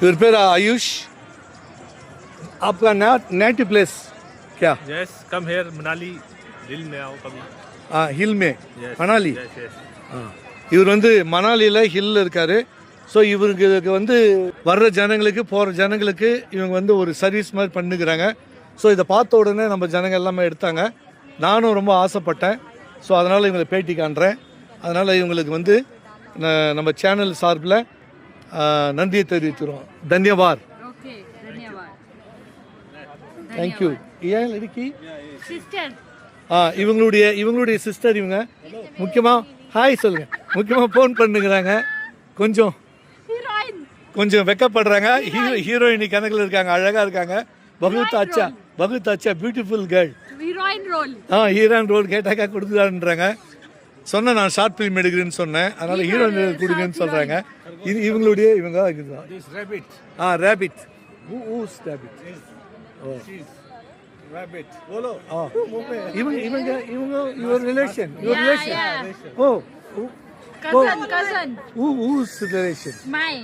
इवर पेर आयुष. आपका native place क्या? Yes, come here, Manali. Hill में आओ कभी. हिल में. Yes. मनाली. Yes, yes. இவர் வந்து மணாலியில் ஹில்லில் இருக்கார். ஸோ இவருக்கு வந்து வர்ற ஜனங்களுக்கு போகிற ஜனங்களுக்கு இவங்க வந்து ஒரு சர்வீஸ் மாதிரி பண்ணுக்கிறாங்க. ஸோ இதை பார்த்த உடனே நம்ம ஜனங்கள் எல்லாமே எடுத்தாங்க. நானும் ரொம்ப ஆசைப்பட்டேன். ஸோ அதனால் இவங்களை பேட்டி காண்றேன். அதனால் இவங்களுக்கு வந்து நம்ம சேனல் சார்பில் நன்றியை தெரிவிக்கிறோம். தன்யவாத். தேங்க்யூ. ஏன் லடிக்கி சிஸ்டர் இவங்களுடைய சிஸ்டர். இவங்க முக்கியமாக ஹாய் சொல்லுங்க. முக்கியமாக ஃபோன் பண்ணுங்கிறாங்க. கொஞ்சம் வெக்கப்படுறாங்க. ஹீரோயினி கணக்கில் இருக்காங்க. அழகாக இருக்காங்க. பகுத் அச்சா பியூட்டிஃபுல் கேர்ள். ஹீரோயின் ரோல் கேட்டாக்கா கொடுக்குறான்றாங்க. சொன்னேன் நான் ஷார்ட் ஃபிலிம் எடுக்கிறேன்னு சொன்னேன். அதனால் ஹீரோயின் கொடுக்குறேன்னு சொல்கிறாங்க. இவங்களுடைய இவங்க ரேபிட். Rabbit. இவங்க your relation. Oh. cousin. Who's relation? My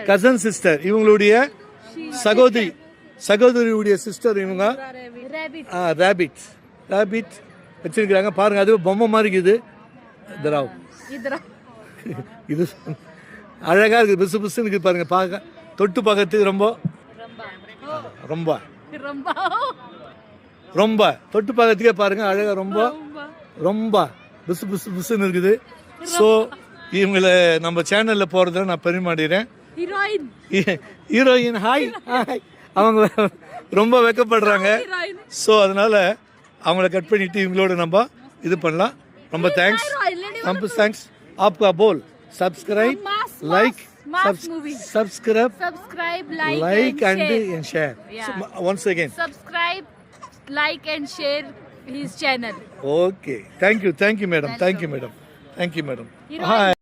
cousin sister. இவங்களுடைய சகோதரியுடைய சிஸ்டர் இவங்க. ரேபிட் வச்சிருக்காங்க. பாருங்க, அது பொம்மை மாதிரி இருக்குது. இது அழகா இருக்குது. பிசு பிசுன்னு இருக்குது பாருங்க. பார்க்க தொட்டு பார்க்கறதுக்கு ரொம்ப தொட்டு பார்க்கறதுக்கே பாருங்க அழகா ரொம்ப பிசு பிசு பிசுன்னு இருக்குது. ஸோ இவங்களை நம்ம சேனலில் போகிறத நான் பெருமாடுறேன். Heroine hi. அவங்க ரொம்ப வெக்கப்படுறாங்க. ஸோ அதனால அவங்கள கட் பண்ணிட்டு இவங்களோட நம்ம இது பண்ணலாம். ரொம்ப தேங்க்ஸ். आपका बोल subscribe like and share. Once again subscribe, like and share his channel. Okay, thank you madam. Thank you madam. Hi.